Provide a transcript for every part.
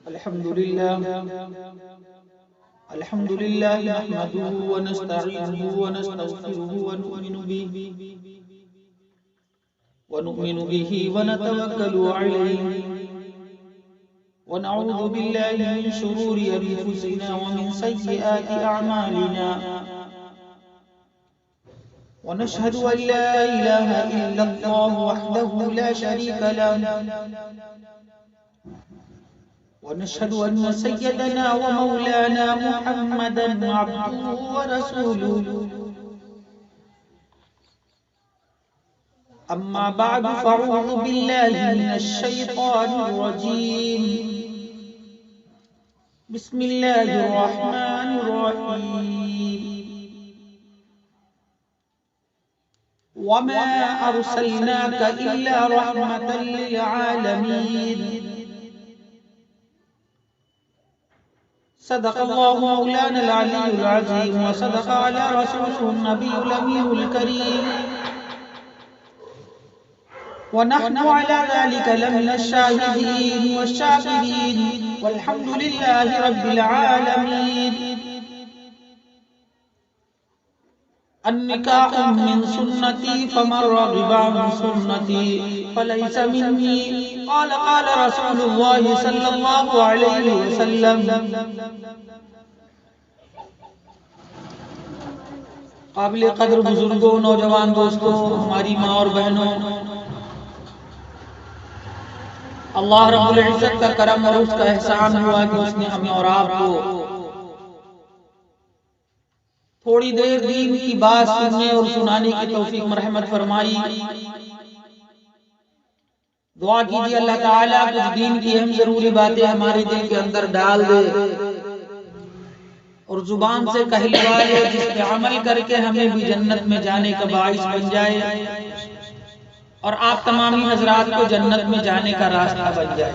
الحمد لله نحمده ونستعينه ونستغفره ونؤمن به ونتوكل عليه ونعوذ بالله من شرور أنفسنا ومن سيئات أعمالنا ونشهد أن لا إله إلا الله وحده لا شريك له ونشهد أن سيدنا ومولانا محمدا عبده ورسوله أما بعد فأعوذ بالله من الشيطان الرجيم بسم الله الرحمن الرحيم وما أرسلناك إلا رحمة للعالمين صدق الله مولانا العلي العظيم وصدق على رسوله النبي الأمي الكريم ونحن على ذلك لمن الشاهدين والشاكرين والحمد لله رب العالمين. النكاح من سنتي فمن رغب عن سنتي فليس مني قال رسول الله صلی اللہ علیہ وسلم. قابل قدر بزرگوں، نوجوان دوستوں، ہماری ماں اور بہنوں، اللہ رب العزت کا کرم اور اس کا احسان ہوا کہ اس نے ہمیں اور آپ کو تھوڑی دیر دین کی بات سننے اور سنانے کی توفیق مرحمت فرمائی. دعا کیجیے اللہ تعالیٰ کچھ دین کی اہم ضروری باتیں ہمارے دل کے اندر ڈال دے اور زبان سے کہلوائے، جس پہ عمل کر کے ہمیں بھی جنت میں جانے کا باعث بن جائے اور آپ تمامی حضرات کو جنت میں جانے کا راستہ بن جائے.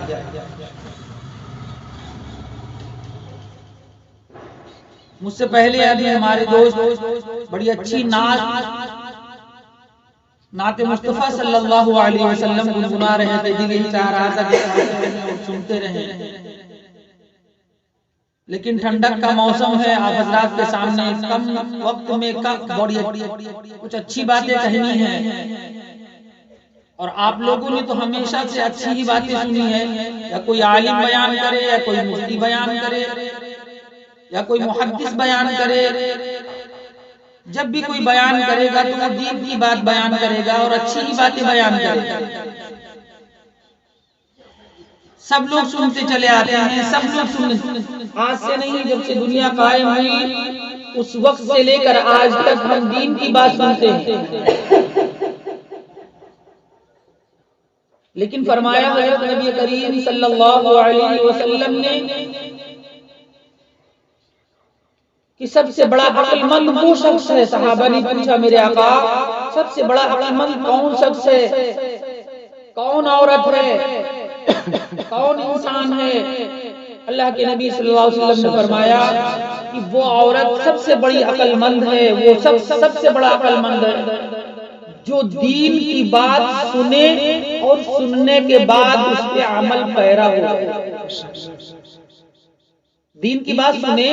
مجھ سے پہلے ابھی ہمارے دوست بڑی اچھی نعت مصطفیٰ صلی اللہ علیہ وسلم گنگنا رہے تھے. دل ہی چاہ رہا تھا کہ سنتے رہیں، لیکن ٹھنڈک کا موسم ہے، آپ حضرات کے سامنے کم وقت میں کچھ اچھی باتیں کہنی ہیں. اور آپ لوگوں نے تو ہمیشہ سے اچھی ہی باتیں سنی ہے، یا کوئی عالم بیان کرے، یا کوئی مفتی بیان کرے، یا کوئی محدث بیان کرے. جب بھی کوئی بیان کرے گا تو وہ دین کی بات بیان کرے گا اور اچھی ہی باتیں بیان کرے گا. سب لوگ سنتے چلے آتے ہیں، سب لوگ سنتے، آج سے نہیں، جب سے دنیا قائم ہوئی اس وقت سے لے کر آج تک ہم دین کی بات سنتے ہیں. لیکن فرمایا حضرت نبی کریم صلی اللہ علیہ وسلم نے کہ سب سے بڑا عقل مند وہ شخص ہے. صحابہ نے پوچھا میرے آقا سب سے بڑا عقل مند کون شخص ہے، کون عورت ہے، کون انسان ہے؟ اللہ کے نبی صلی اللہ علیہ وسلم نے فرمایا کہ وہ عورت سب سے بڑی عقل مند ہے، وہ سب سے بڑا عقل مند ہے جو دین کی بات سنے اور سننے کے بعد اس پہ عمل پیرا ہو. دین کی بات سنے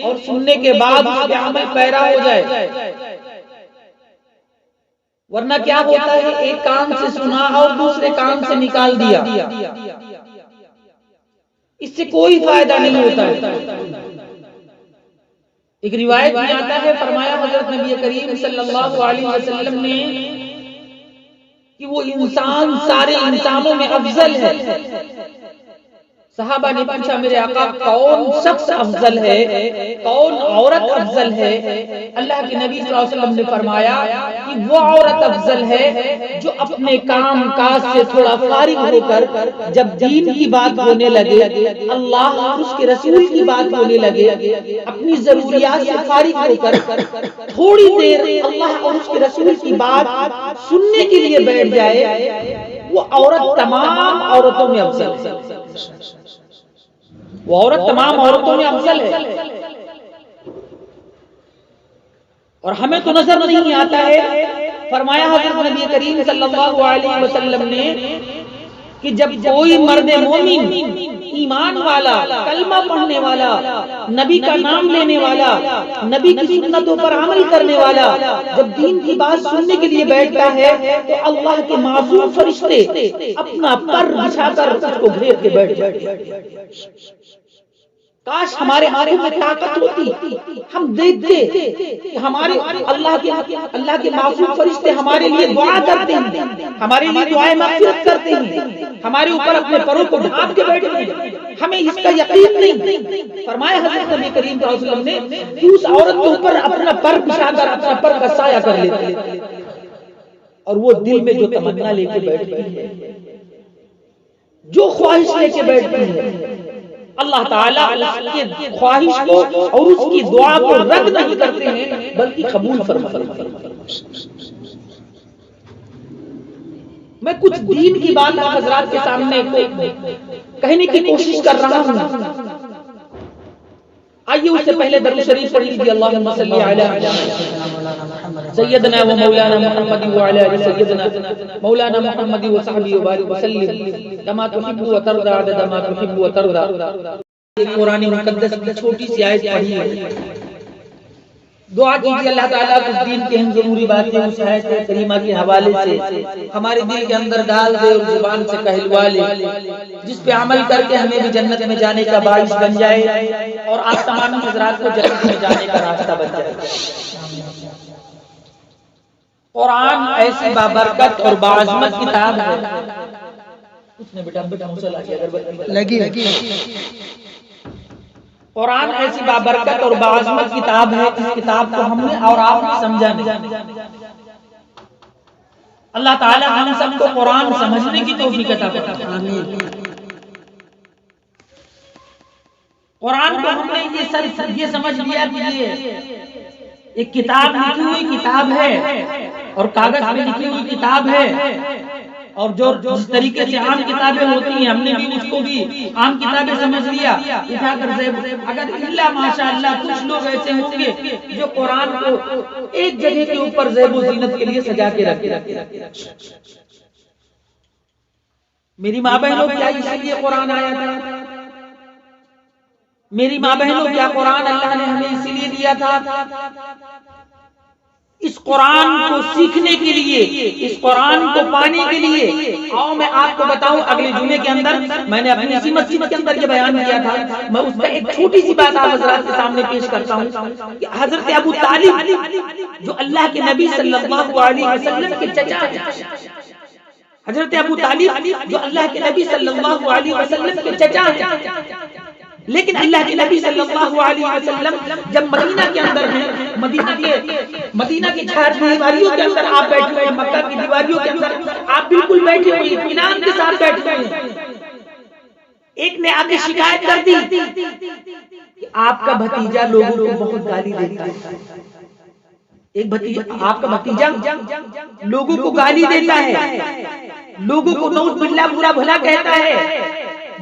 اور سننے کے بعد اس پہ عمل پیرا ہو جائے. ورنہ کیا ہوتا ہے، ایک کان سے سنا اور دوسرے کان سے نکال دیا، اس سے کوئی فائدہ نہیں ہوتا ہے. ایک روایت میں آتا ہے، فرمایا حضرت نبی کریم صلی اللہ علیہ وسلم نے کہ وہ انسان سارے انسانوں میں افضل ہے. صحابہ نے پوچھا میرے آقا کون شخص افضل ہے، کون عورت افضل ہے؟ اللہ کے نبی صلی اللہ علیہ وسلم نے فرمایا کہ وہ عورت افضل ہے جو اپنے کام کاج سے تھوڑا فارغ ہو کر جب دین کی بات ہونے لگے، اللہ اور اس کے رسول کی بات ہونے لگے، اپنی ضروریات سے فارغ ہو کر تھوڑی دیر اللہ اور اس کے رسول کی بات سننے کے لیے بیٹھ جائے، وہ عورت تمام عورتوں میں افضل ہے. وہ عورت تمام عورتوں میں افضل ہے. اور ہمیں تو نظر نہیں آتا ہے۔ فرمایا حضرت نبی کریم صلی اللہ علیہ وسلم نے کہ جب کوئی مرد مومن، ایمان والا، کلمہ پڑھنے والا، نبی کا نام لینے والا، نبی کی سنتوں پر عمل کرنے والا جب دین کی بات سننے کے لیے بیٹھتا ہے تو اللہ کے معصوم فرشتے اپنا پر بچھا کر اس کو گھیر کے بیٹھ جاتے ہیں۔ کاش ہمارے آنکھوں میں طاقت ہوتی، ہم دیکھتے کہ ہمارے اللہ کے معصوم فرشتے ہمارے لیے دعا کرتے ہیں، ہمارے لیے دعائیں مغفرت کرتے ہیں، ہمارے اوپر اپنے پروں کو ڈھانپ کے بیٹھے ہیں، ہمیں اس کا یقین نہیں۔ فرمایا حضرت نبی کریم صلی اللہ علیہ وسلم نے کہ اس عورت کے اوپر اپنا پر بچھا کر اپنا پر کا سایہ کر لیتے ہیں، اور وہ دل میں جو تمنا لے کے بیٹھتی ہے، جو خواہش لے کے بیٹھتی ہے، اللہ تعالیٰ اس کی خواہش کو اور اس کی دعا کو رد نہیں کرتے ہیں بلکہ قبول فرماتے ہیں۔ میں کچھ دین کی بات حضرات کے سامنے کہنے کی کوشش کر رہا ہوں، آئیے اس سے پہلے درود شریف پڑھ لیجیے۔ اللہم صلی علی سیدنا و مولانا محمد وعلی آل سیدنا مولانا محمد و صحبہ وبارک وسلم کما تحب و ترضى عدد ما تحب و ترضى۔ قرآن مقدس کی چھوٹی سی آیت پڑھی ہے، دعا کیجیے اللہ تعالیٰ کچھ دین کی اہم ضروری باتیں اس آیت کریمہ کے حوالے سے ہمارے دل کے اندر ڈال دے اور زبان سے کہلوا لے، جس پہ عمل کر کے ہمیں بھی جنت میں جانے کا باعث بن جائے اور آپ تمام حضرات کو جنت میں جانے کا راستہ بن جائے۔ قرآن ایسی بابرکت اور باعظمت کتاب ہے، اس نے بیٹا مسل لگی قرآن ایسی بابرکت اور باعظمت کتاب ہے، اس کتاب کو ہم نے اور آپ نے سمجھا نہیں۔ اللہ تعالی ہم سب کو قرآن سمجھنے کی توفیق عطا فرمائے۔ قرآن کو ہم نے یہ سمجھ لیا کہ یہ ایک کتاب لکھی ہوئی کتاب ہے اور کاغذ میں لکھی ہوئی کتاب ہے، اور جو جس طریقے سے عام کتابیں ہوتی ہیں ہم نے بھی اس کو بھی عام کتابیں سمجھ لیا اٹھا کر زیب۔ اگر اللہ ماشاءاللہ کچھ لوگ ایسے ہوں گے جو قرآن کو ایک جگہ کے اوپر زیب و زینت کے لیے سجا کے رکھتے۔ میری ماں بہنوں کیا اسی لیے قرآن آیا تھا؟ میری ماں بہنوں کیا قرآن اللہ نے ہمیں اسی لیے دیا تھا؟ اس قرآن کو سیکھنے کے لیے، اس قرآن کو پانے کے لیے۔ آؤ میں آپ کو بتاؤں، اگلے جمعے کے اندر میں نے اپنی اسی مسجد کے اندر یہ بیان کیا تھا، میں اس کا ایک چھوٹی سی بات آپ حضرات کے سامنے پیش کرتا ہوں کہ حضرت ابو طالب جو اللہ کے نبی صلی اللہ علیہ وسلم کے چچا ہیں، حضرت ابو طالب جو اللہ کے نبی صلی اللہ علیہ وسلم کے چچا ہیں، لیکن اللہ کے نبی صلی اللہ علیہ وسلم جب مدینہ کے اندر ہیں، مدینہ کی چار دیواریوں کے اندر آپ بیٹھے ہوئے، مکہ کی دیواریوں کے اندر آپ بالکل بیٹھے ہوئے اطمینان کے ساتھ بیٹھے ہوئے، ایک نے آ کے شکایت کر دی کہ آپ کا بھتیجا لوگوں کو بہت گالی دیتا ہے، ایک بھتیجا آپ کا بھتیجا لوگوں کو گالی دیتا ہے، لوگوں کو نعوذ باللہ برا بھلا کہتا ہے۔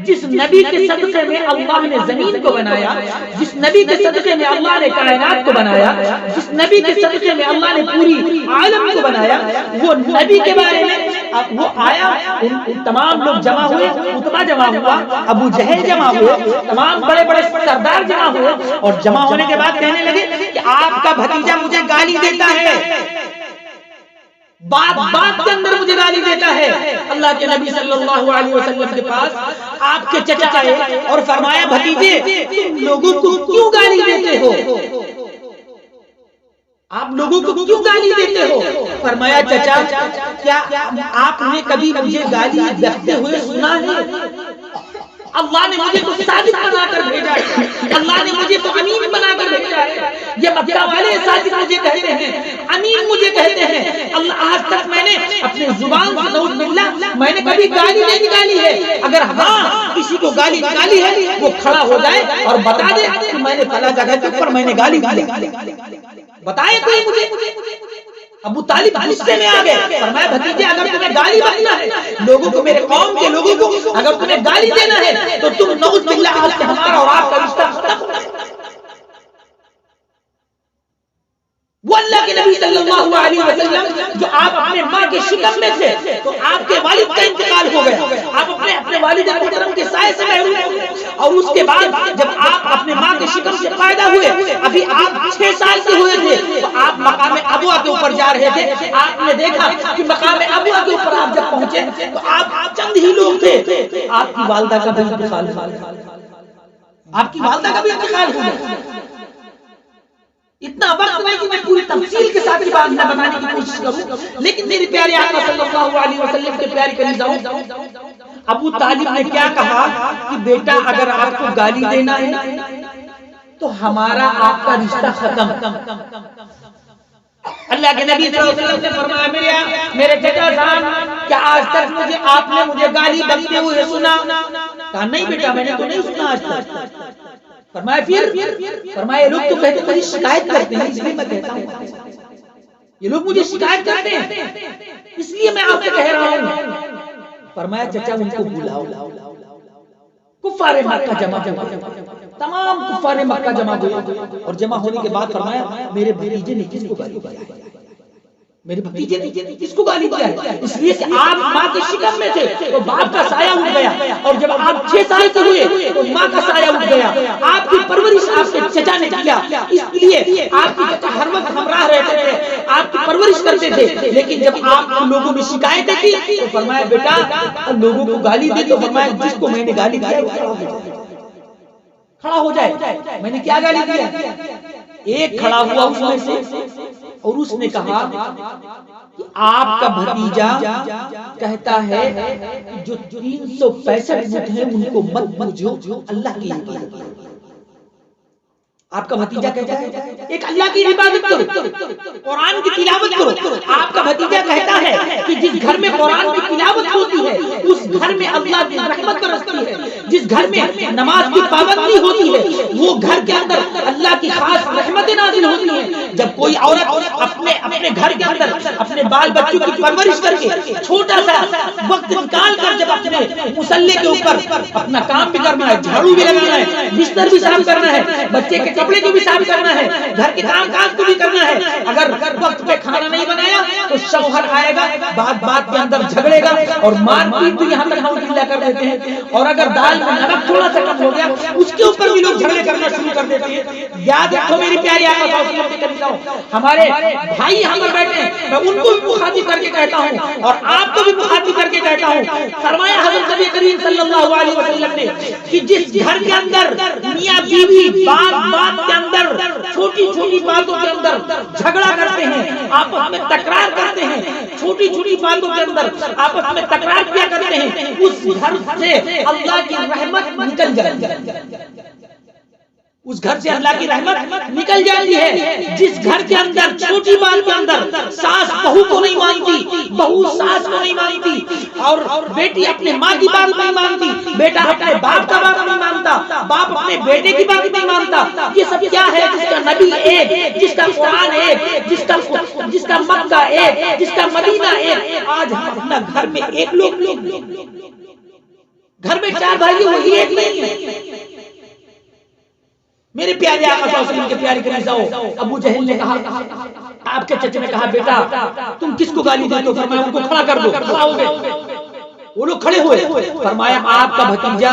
جس نبی کے صدقے میں اللہ نے زمین کو بنایا، جس نبی کے صدقے میں اللہ نے کائنات کو بنایا، جس نبی کے صدقے میں اللہ نے پوری عالم کو بنایا، وہ نبی کے بارے میں وہ آیا، تمام لوگ جمع ہوئے، عتبہ جمع ہوا، ابو جہل جمع ہوئے، تمام بڑے بڑے سردار جمع ہوئے، اور جمع ہونے کے بعد کہنے لگے کہ آپ کا بھتیجا مجھے گالی دیتا ہے، بات کے اندر مجھے گالی دیتا ہے۔ اللہ کے نبی صلی اللہ علیہ وسلم کے پاس آپ کے چچا آئے اور فرمایا بھتیجے تم لوگوں کو کیوں گالی دیتے ہو؟ آپ لوگوں کو کیوں گالی دیتے ہو؟ فرمایا چچا کیا آپ نے کبھی مجھے گالی دیتے ہوئے سنا ہے؟ اللہ نے مجھے تو صادق بنا کر بھیجا ہے، اللہ نے مجھے تو امین بنا کر بھیجا ہے۔ یہ مکہ والے صادق مجھے کہتے ہیں، امین مجھے کہتے ہیں۔ اللہ آج تک میں نے اپنے زبان سے نعوذ باللہ میں نے کبھی گالی نہیں نکالی ہے۔ اگر ہاں کسی کو گالی نکالی ہے وہ کھڑا ہو جائے اور بتا دے کہ میں نے فلاں جگہ کے اوپر میں نے گالی نکالی، بتائے کوئی مجھے۔ ابو طالب غصے میں آ گئے، فرمایا بھتیجے اگر تمہیں گالی بکنا ہے، لوگوں کو، میرے قوم کے لوگوں کو اگر تمہیں گالی دینا ہے تو تم نعوذ باللہ آج سے ہمارا اور آپ کا رشتہ ختم۔ وہ اللہ کے نبی صلی اللہ علیہ وسلم جو آپ اپنے ماں کے شکم میں تھے تو آپ کے والد کا انتقال ہو گیا، آپ اپنے والد محترم کے سائے سے محروم ہو گئے، اور اس کے بعد جب آپ اپنے ماں کے شکم سے پیدا ہوئے، ابھی آپ 6 سال کے ہوئے تھے تو آپ مقام ابوا کے اوپر جا رہے تھے، آپ نے دیکھا کہ مقام ابوا کے اوپر آپ جب پہنچے تو آپ چند ہی لوگ تھے، آپ کی والدہ کا بھی انتقال ہو گیا، آپ کی والدہ کا بھی انتقال ہو گیا۔ اتنا وقت نہیں کہ میں پوری تفصیل کے ساتھ یہ بات بتانے کی کوشش کروں، لیکن میرے پیارے آقا صلی اللہ علیہ وسلم کے پیارے کلیجاؤں، ابو طالب نے کیا کہا کہ بیٹا اگر آپ کو گالی دینا ہے تو ہمارا آپ کا رشتہ ختم۔ اللہ کے نبی صلی اللہ علیہ وسلم نے فرمایا میرے چچا صاحب کیا آج تک آپ نے مجھے گالی بکتے ہوئے سنا؟ کہا نہیں بیٹا میں نے تو نہیں سنا آج تک۔ فرمایا فرمایا لوگ تو کہتے ہیں مجھے شکایت کرتے ہیں، اس لیے میں کہتا ہوں، یہ لوگ مجھے شکایت کرتے ہیں اس لیے میں آپ سے کہہ رہا ہوں۔ فرمایا چچا ان کو بلاؤ، کفار مکہ جمع ہوئے، تمام کفار مکہ جمع ہوئے، اور جمع ہونے کے بعد فرمایا میرے بھتیجے نے کس کو گالی دیا ہے؟ میرے بھتیجے نے کس کو گالی دیا ہے؟ اس لیے کہ آپ ماں کے شکم میں تھے تو باپ کا سایہ اٹھ گیا، اور جب آپ 6 سال کے ہوئے تو ماں کا سایہ اٹھ گیا۔ آپ کی پرورش آپ کے چچا نے کیا، اس لیے آپ کی چچا ہر وقت ہمراہ رہتے تھے، آپ کی پرورش کرتے تھے، لیکن جب آپ لوگوں نے شکایتیں کی تو فرمایا بیٹا لوگوں کو گالی دی تو فرمایا جس کو میں نے گالی دیا کھڑا ہو جائے، میں نے کیا گالی دیا؟ ایک کھڑا ہوا اس میں سے اور اس نے کہا کہ آپ کا بھتیجا کہتا ہے جو 365 فٹ ہیں ان کو مت پوجو، اللہ کی عبادت کرو۔ آپ کا بھتیجا کہتا ہے ایک اللہ کی عبادت کرو، قرآن کی تلاوت کرو۔ آپ کا بھتیجا کہتا ہے کہ جس گھر میں قرآن کی تلاوت ہوتی ہے اس گھر میں اللہ کی رحمت برستی ہے، جس گھر میں نماز کی پابندی ہوتی ہے وہ گھر کے اندر اللہ کی خاص رحمتیں نازل ہوتی ہیں۔ جب کوئی عورت اپنے گھر کے اندر اپنے بال بچوں کی پرورش کر کے چھوٹا سا وقت نکال کر جب اپنے مصلے کے اوپر اپنا کام بھی کرنا ہے، جھاڑو بھی لگانا ہے، بستر بھی صاف کرنا ہے، بچے کے کپڑے کو بھی صاف کرنا ہے، گھر کے کام کاج کو بھی کرنا ہے، اگر وقت پہ کھانا نہیں بنایا تو شوہر آئے گا، بات کے اندر جھگڑے گا اور مار پیٹ بھی یہاں تک ہم ڈھیلا کر دیتے ہیں، اور اگر دال میں نمک تھوڑا سا کم ہو گیا اس کے اوپر بھی لوگ جھگڑے کرنا شروع کر دیتے ہیں۔ یاد رکھو میری پیاری آقا صلی اللہ علیہ وسلم کے طریقہ، ہمارے بھائی یہاں پر بیٹھے ہیں، میں ان کو بھی مخاطب کر کے کہتا ہوں اور آپ کو بھی مخاطب کر کے کہتا ہوں، فرمایا حضرت نبی کریم صلی اللہ علیہ وسلم نے کہ جس گھر کے اندر میاں بیوی بات کے اندر چھوٹی چھوٹی باتوں کے اندر جھگڑا کرتے ہیں، آپس میں تکرار کرتے ہیں، چھوٹی چھوٹی باتوں کے اندر آپس میں تکرار کیا کرتے ہیں، اس گھر سے اللہ کی رحمت نکل جاتی ہے، اس گھر سے اللہ کی رحمت نکل جاتی ہے۔ جس گھر کے اندر چھوٹی بات کے اندر ساس بہو کو نہیں مانتی، بہو ساس کو نہیں مانتی، اور بیٹی اپنے ماں کی بات نہیں مانتی، بیٹا اپنے باپ کا بات نہیں مانتا، باپ اپنے بیٹے کی بات نہیں مانتا، یہ سب کیا ہے؟ جس کا نبی ایک، جس کا قرآن ایک، جس کا مکہ ایک، جس کا مدینہ ایک، آج ہم اپنا گھر میں ایک لوگ گھر میں 4 بھائی وہی ایک نہیں ہے۔ میرے پیارے آقا صلی اللہ علیہ وسلم کے پیارے کلیجاؤ، ابو جہل نے کہا، آپ کے چچے نے کہا بیٹا تم کس کو گالی دیتے ہو؟ فرمایا ان کو کھڑا کر دو، کھڑا ہو گئے، وہ لوگ کھڑے ہوئے، فرمایا آپ کا بھتیجا،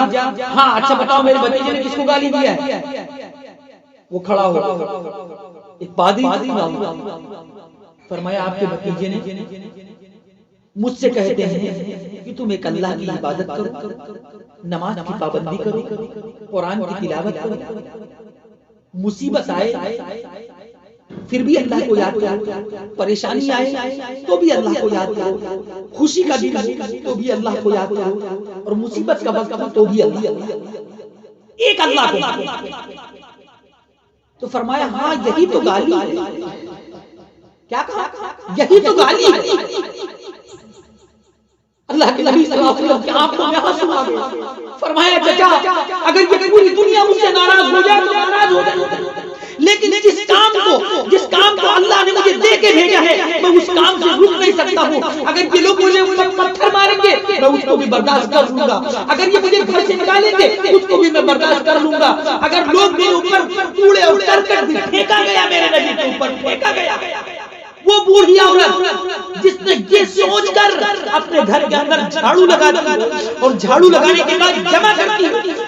ہاں اچھا بتاؤ میرے بھتیجے نے کس کو گالی دیا ہے؟ وہ کھڑا ہو، ایک پادری فرمایا آپ کے بھتیجے نے مجھ سے کہتے ہیں کہ تم ایک اللہ کی عبادت کرو، نماز کی پابندی کرو، قرآن کی تلاوت کرو، مصیبت آئے پھر بھی اللہ کو یاد کرو، پریشانی آئے تو بھی اللہ کو یاد کرو، خوشی کا دن ہو تو بھی اللہ کو یاد کرو، اور مصیبت کا وقت ہو تو بھی اللہ، ایک اللہ کو۔ تو فرمایا ہاں یہی تو گالی ہے۔ کیا کہا؟ یہی تو گالی ہے۔ اللہ کے نبی صلی اللہ علیہ وسلم کی آنکھوں میں آنسو آ گئے، فرمایا چچا اگر یہ پوری دنیا مجھ سے ناراض ہو جائے تو ناراض ہو جائے، لیکن جس کام کو اللہ نے مجھے دے کے بھیجا ہے میں اس کام سے رک نہیں سکتا ہوں. اگر یہ لوگ مجھے اوپر پتھر ماریں گے میں اس کو بھی برداشت کر لوں گا. اگر یہ مجھے گھر سے نکالیں گے اس کو بھی میں برداشت کر لوں گا. اگر لوگ میرے اوپر کوڑے اور کرکٹ بھی پھینکا گیا میرے نبی کے اوپر پھینکا گیا. وہ بوڑھی عورت جس نے یہ سوچ کر اپنے گھر کے اندر جھاڑو لگا دی اور جھاڑو لگانے کے بعد جمع کرتی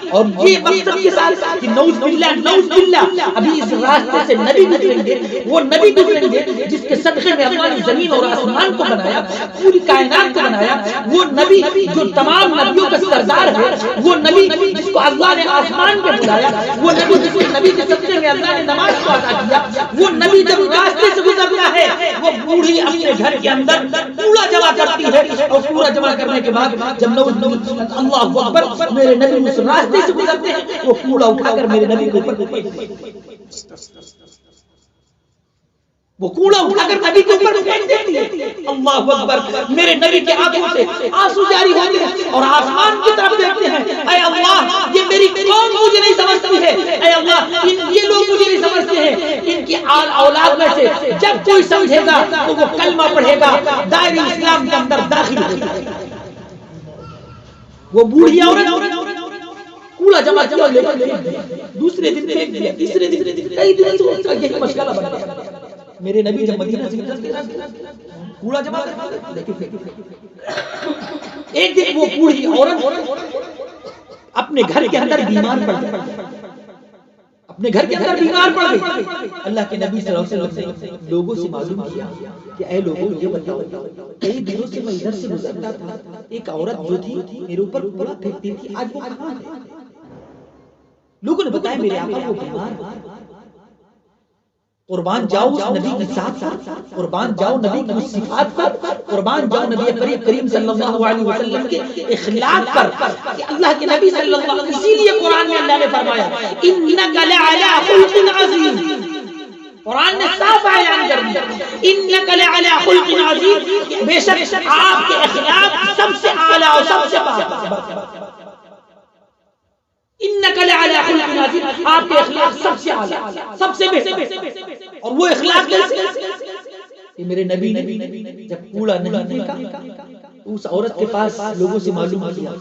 اور یہ مقصد کے ساتھ کہ نعوذ باللہ ابھی اس راستے سے نبی گزریں گے. وہ نبی گزریں گے جس کے صدقے میں اللہ نے زمین اور آسمان کو بنایا, پوری کائنات کو بنایا. وہ نبی جو تمام نبیوں کا سردار ہے, وہ نبی جس کو اللہ نے آسمان پہ بلایا, وہ نبی جس کے نبی کے صدقے میں اللہ نے نماز کو عطا کیا. وہ نبی جب راستے سے گزرتا ہے وہ بوڑھی اپنے گھر کے اندر کوڑا جمع کرتی ہے اور کوڑا جمع کرنے کے بعد جب اللہ اکبر میرے نبی اس راستے سے گزرتے ہیں وہ کوڑا اٹھا کر میرے نبی کے اوپر وہ کوڑا اٹھا کر نبی کے اوپر پھینک دیتی ہے. اللہ اکبر. میرے نبی کے آنکھوں سے آنسو جاری ہوتے ہیں اور آسمان کی طرف دیکھتے ہیں. اے اللہ یہ میری قوم مجھے نہیں سمجھتی ہے. اے اللہ یہ لوگ مجھے نہیں سمجھتے ہیں. ان کی اولاد میں سے جب کوئی سمجھے گا تو وہ کلمہ پڑھے گا, دائرہ اسلام کے اندر داخل ہوگا. وہ بوڑھی عورت کوڑا جمع لے کر دوسرے دن پھینک دیا, تیسرے دن کئی دن سے یہی مشغلہ بن گیا. میرے نبی جب مدینہ سے کوڑا جمع کرتے ایک دن وہ بوڑھی عورت اپنے گھر کے اندر بیمار پڑ گئی. اپنے گھر کے اندر بیمار پڑ گئی. اللہ کے نبی صلی اللہ علیہ وسلم نے لوگوں سے معلوم کیا کہ اے لوگوں یہ بتاؤ کئی دنوں سے میں ادھر سے گزرتا تھا, ایک عورت جو تھی میرے اوپر کوڑا پھینکتی تھی, آج وہ کہاں ہے؟ لوگوں نے بتایا میرے آقا وہ بیمار. قربان جاؤ اس نبی کی ساتھ, قربان جاؤ نبی کی صفات پر, قربان جاؤ نبی کریم صلی اللہ علیہ وسلم کے اخلاق پر کہ اللہ کے نبی صلی اللہ علیہ وسلم. اسی لیے قرآن میں اللہ نے فرمایا انک لعلی خلق عظیم. قرآن نے صاف اعلان کر دیا انک لعلی خلق عظیم, بے شک آپ کے اخلاق سب سے اعلی اور سب سے پاک. انک لعلی خلق عظیم, آپ کے اخلاق سب سے اعلی سب سے بہتر. اور وہ اخلاق کیسے کہ میرے نبی جب کوڑا نہیں پھینکا اس عورت کے پاس لوگوں سے معلوم کیا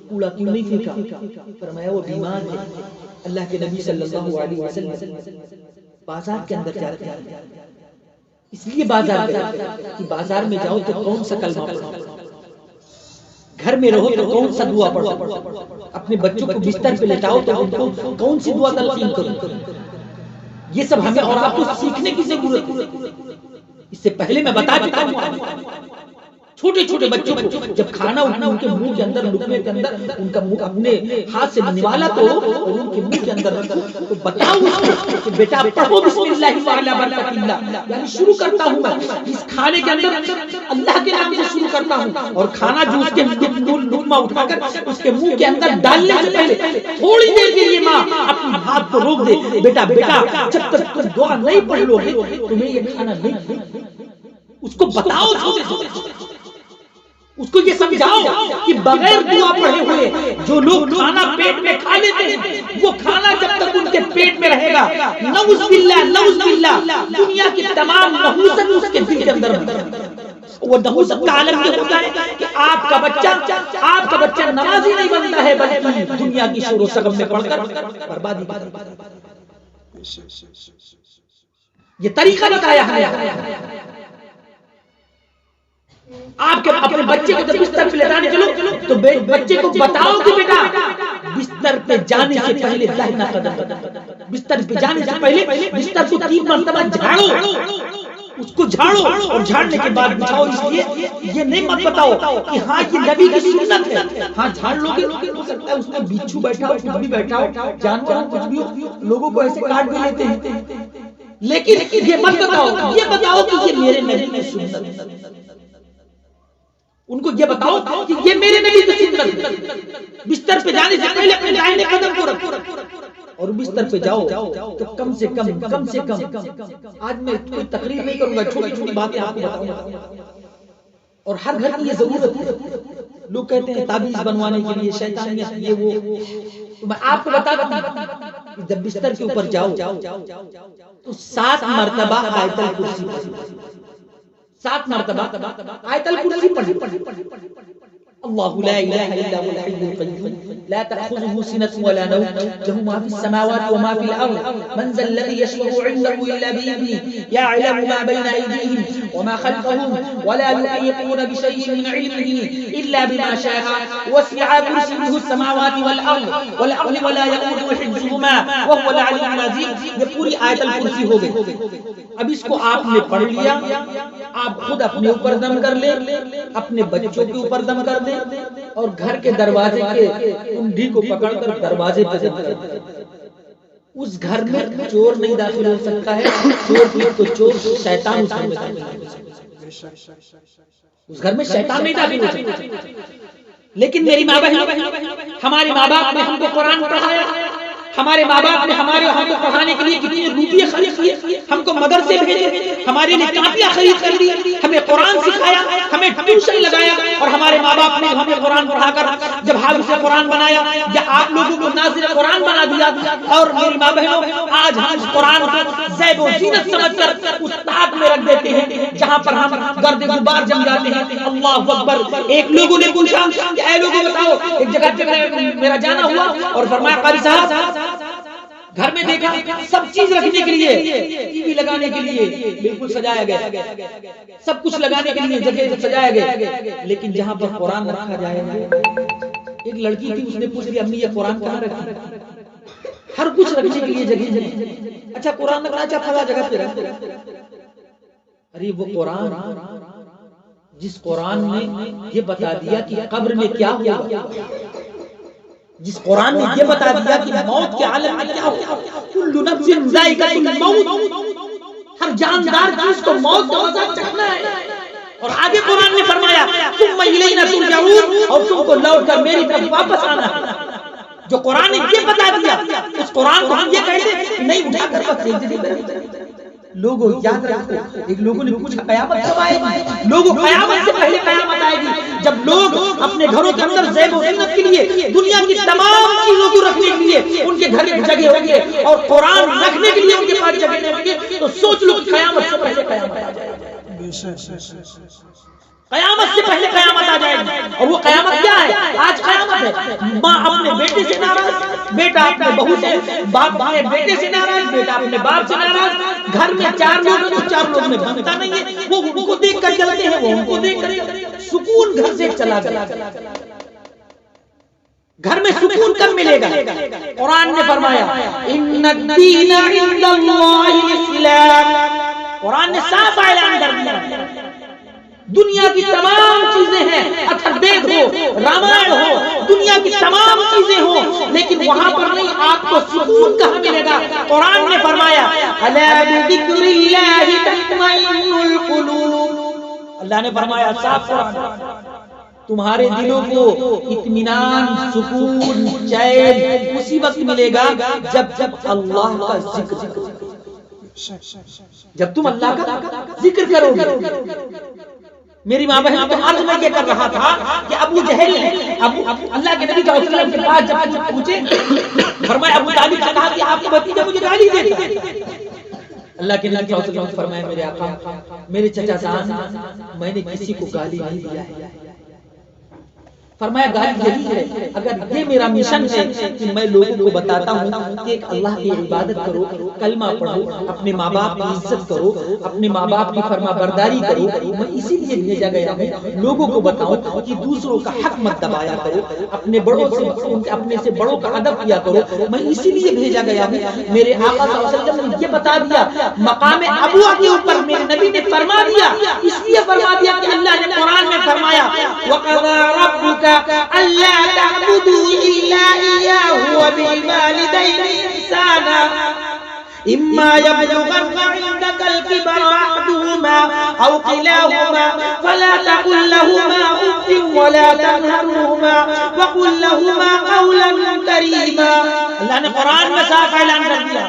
کوڑا کیوں نہیں پھینکا. فرمایا وہ بیمار ہے. اللہ کے نبی صلی اللہ علیہ وسلم بازار کے اندر جاتے ہیں, اس لیے بازار گئے کہ بازار میں جاؤ تو کون سا کلمہ پڑھو, گھر میں رہو تو کون سا دعا پڑھو, اپنے بچوں کو بستر پہ لٹاؤ تو ان کو کون سی دعا تلقین کرو. یہ سب ہمیں اور آپ کو سیکھنے کی ضرورت ہے. اس سے پہلے میں بتا چکا ہوں چھوٹے چھوٹے بچوں کو جب کھانا اٹھنا ان کے منہ کے اندر لقمے کے اندر ان کا منہ اپنے ہاتھ سے نوالا تو ان کے منہ کے اندر رکھو تو بتاؤ اس کو کہ بیٹا پڑھو بسم اللہ وعلی برکت اللہ. یعنی شروع کرتا ہوں میں اس کھانے کے اندر اللہ کے نام سے شروع کرتا ہوں, اور کھانا جو اس کے لقمہ اٹھا کر اس کے منہ کے اندر ڈالنے سے پہلے تھوڑی دیر کے لیے ماں اپنے ہاتھ کو روک دے, بیٹا جب تک تم دعا نہیں پڑھ لو گے تمہیں یہ کھانا نہیں. اس کو بتاؤ چھوٹے چھوٹے, اس کو یہ سمجھاؤ کہ بغیر دعا پڑھے ہوئے جو لوگ کھانا پیٹ میں کھا لیتے ہیں وہ کھانا جب تک ان کے پیٹ میں رہے گا نعوذ باللہ دنیا کی تمام نحوست اس کے دل کے اندر وہ نحوست کا عالم یہ ہوتا ہے کہ آپ کا بچہ نمازی نہیں بنتا ہے بلکہ دنیا کی شور و شرم میں پڑھ کر بربادی کرتا ہے. یہ طریقہ بتایا ہے. آپ کے اپنے بچے کو جب بستر پہ لٹانے چلو تو بچے کو بتاؤ کہ بیٹا بستر پہ جانے سے پہلے داہنا قدم, بستر پہ جانے سے پہلے بستر کو 3 مرتبہ جھاڑو, اس کو جھاڑو اور جھاڑنے کے بعد بچھاؤ. اس لیے یہ نہیں مت بتاؤ کہ ہاں یہ نبی کی سنت ہے, ہاں جھاڑ لو گے ہو سکتا ہے اس میں بچھو بیٹھا ہو, کچھ بھی بیٹھا ہو, جانور کچھ بھی ہو, لوگوں کو ایسے کاٹ بھی لیتے ہیں. لیکن یہ مت بتاؤ, یہ بتاؤ کہ یہ میرے نبی کی سنت ہے. ان کو یہ بتاؤ کہ یہ میرے نبی کی سنت ہے. بستر پہ جانے سے پہلے اپنے دائیں قدم کو رکھو اور بستر پہ جاؤ تو کم سے کم آج میں کوئی تقریر نہیں کروں گا, چھوٹی چھوٹی باتیں آپ کو بتاؤں گا. اور ہر گھر کی یہ ضرورت ہے. لوگ کہتے ہیں تعویذ بنوانے کے لیے شیطانیت یہ وہ, تو میں آپ کو بتا دوں کہ جب بستر کے اوپر جاؤ تو 7 مرتبہ آیت الکرسی پڑھو، 7 مرتبہ آیت الکرسی پڑھو۔ اللہ لا الہ الا هو الحی القیوم لا تأخذه سنة ولا نوم له ما في السماوات وما في الأرض من ذا الذي يشفع عنده إلا بإذنه يعلم ما بين أيديهم وما خلفهم ولا يحيطون بشيء من علمه إلا بما شاء وسع كرسيه السماوات والأرض ولا يؤوده حفظهما وهو العلي العظيم۔ یہ پوری آیت الکرسی ہو گئی۔ اب اس کو آپ نے پڑھ لیا، آپ خود اپنے اوپر دم کر لیں، اپنے بچوں کے اوپر دم کر دیں اور گھر کے دروازے کے کنڈی کو پکڑ کر دروازے پہ دم کر دیں۔ اس گھر میں چور نہیں داخل ہو سکتا ہے، چور تو چور شیطان اس گھر میں داخل ہو سکتا ہے، اس گھر میں شیطان نہیں داخل ہو سکتا۔ لیکن میری ماں بہن، ہمارے ماں باپ نے ہم کو قرآن پڑھایا، ہمارے ماں باپ نے ہم کو پڑھانے کے لیے کتنی روپیے خرید کیے، ہم کو مدرسے بھیجے، ہمارے لیے کاپیاں خرید کر دی، ہمیں قرآن سکھایا، ہمیں ٹیوشن لگایا، اور ہمارے ماں باپ نے ہمیں قرآن پڑھا کر جب حافظ قرآن بنایا یا آپ لوگوں کو ناظر قرآن بنا دیا۔ اور میری ماں بہنوں، آج ہم قرآن کو زیب و زینت سمجھ کر اس طاق میں رکھ دیتے ہیں جہاں پر ہم گرد غبار جم جاتے ہیں۔ اللہ اکبر۔ ایک لوگوں نے پوچھا کہ اے لوگوں بتاؤ، ایک جگہ میرا جانا ہوا اور فرمایا قاری صاحب گھر میں دیکھا سب چیز رکھنے کے لیے، ٹی وی لگانے کے لیے بالکل سجایا گیا، سب کچھ لگانے کے لیے جگہ سجایا گیا، لیکن جہاں پر قرآن رکھا جائے گا، ایک لڑکی تھی، اس نے پوچھ لیا امی یہ قرآن کہاں رکھا؟ ہر کچھ رکھنے کے لیے جگہ، اچھا قرآن رکھنا چاہتا جگہ پہ رکھ۔ ارے وہ قرآن جس قرآن نے یہ بتا دیا کہ قبر میں کیا ہوگا، جس قرآن نے یہ بتا دیا کہ موت کے عالم میں کیا ہوگا، کل نفس ذائقۃ الموت، ہر جاندار چیز کو موت کا مزہ چکھنا ہے۔ اور آگے قرآن نے فرمایا ثم الینا ترجعون، اور تم کو لوٹ کر میری طرف واپس آنا ہے۔ جو قرآن نے یہ بتا دیا، اس قرآن کو ہم یہ کہتے ہیں نہیں اٹھا کر بس سجدے میں۔ لوگوں یاد رکھو، ایک لوگوں نے پوچھا قیامت کب آئے گی؟ لوگوں قیامت سے پہلے قیامت آئے گی، جب لوگ اپنے گھروں کے اندر زیب و زینت کے لیے، دنیا کی تمام چیزوں کو رکھنے کے لیے ان کے گھر میں جگہ ہوگی اور قرآن رکھنے کے لیے ان کے پاس جگہ نہیں ہوگی، تو سوچ لو قیامت سے پہلے قیامت آ جائے گی، قیامت سے پہلے قیامت آ جائے گی۔ اور وہ قیامت کیا ہے؟ آج قیامت ہے، ماں اپنے بیٹے سے ناراض، بیٹا اپنے بہو سے، باپ اپنے بیٹے سے ناراض، بیٹا اپنے باپ سے ناراض، گھر میں 4 لوگ ہیں تو 4 لوگ میں بنتا نہیں ہے، وہ ان کو دیکھ کر چلتے ہیں، وہ ان کو دیکھ کر سکون گھر سے چلا گیا۔ گھر میں سکون کب ملے گا؟ قرآن نے فرمایا ان الدین عند اللہ الاسلام، قرآن نے صاف اعلان کر دیا دنیا کی تمام چیزیں ہیں، اتھروید ہو، رامائن ہو، دنیا کی تمام چیزیں ہوں، لیکن وہاں پر نہیں، آپ کو سکون کہاں ملے گا؟ قرآن نے فرمایا الا بذکر اللہ تطمئن القلوب، اللہ نے فرمایا صاف قرآن، تمہارے دلوں کو اطمینان، سکون، چین اسی وقت ملے گا جب اللہ کا ذکر، جب تم اللہ کا ذکر کرو گے۔ میری ماں بہن تو عرض میں یہ کر رہا تھا کہ ابو جہل اللہ کے نبی صلی اللہ علیہ وسلم کے پاس جب پوچھے، فرمایا ابو طالب نے کہا کہ آپ کا بھتیجا مجھے گالی دیتا ہے۔ اللہ کے نبی صلی اللہ علیہ وسلم نے فرمایا میرے آقا، میرے چچا جان، میں نے کسی کو گالی نہیں دیا ہے۔ فرمایا گالی یہی ہے، اگر یہ میرا مشن ہے کہ میں لوگوں کو بتاتا ہوں کہ ایک اللہ کی عبادت کرو، کلمہ پڑھو، اپنے ماں باپ کی عزت کرو، اپنے ماں باپ کی فرما برداری کرو، میں اسی لیے بھیجا گیا ہوں لوگوں کو بتاؤں کہ دوسروں کا حق مت دبایا کرو، اپنے بڑوں سے، اپنے سے بڑوں کا ادب کیا کرو، میں اسی لیے بھیجا گیا ہوں۔ میرے آقا صلی اللہ علیہ وسلم نے یہ بتا دیا، مقام ابوہ کے اوپر میرے نبی نے فرما دیا، اس لیے فرما دیا کہ اللہ نے قرآن میں فرمایا وَقَضَىٰ رَبُّكَ أَلَّا تَعْبُدُوا إِلَّا إِيَّاهُ وَبِالْوَالِدَيْنِ إِحْسَانًا إِمَّا يَبْلُغَنَّ عِندَكَ الْكِبَرَ أَحَدُهُمَا أَوْ كِلَاهُمَا فَلَا تَقُل لَّهُمَا أُفٍّ وَلَا تَنْهَرْهُمَا وَقُل لَّهُمَا قَوْلًا كَرِيمًا۔ اللہ نے قرآن میں صاف اعلان کر دیا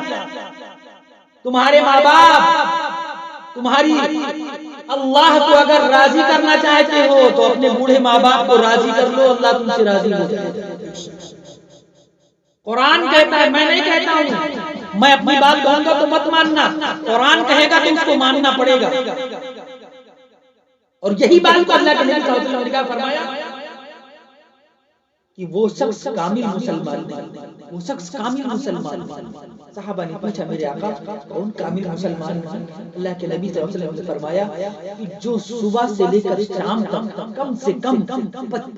تمہارے ماں باپ، تمہاری اللہ کو اگر راضی کرنا چاہتے ہو تو اپنے بوڑھے ماں باپ کو راضی کر لو، اللہ تم سے راضی ہو جائے گا۔ قرآن کہتا ہے، میں نہیں کہتا ہوں، میں اپنی بات کہوں گا تو مت ماننا، قرآن کہے گا تو اس کو ماننا پڑے گا۔ اور یہی بات کو اللہ کے نبی صلی اللہ علیہ وسلم نے فرمایا کہ وہ شخص کامل مسلمان ہے، وہ شخص کامل مسلمان ہے۔ صحابہ نے پوچھا میرے آقا کون کامل مسلمان ہے؟ اللہ کے نبی صلی اللہ علیہ وسلم نے فرمایا کہ جو صبح سے لے کر شام تک کم سے کم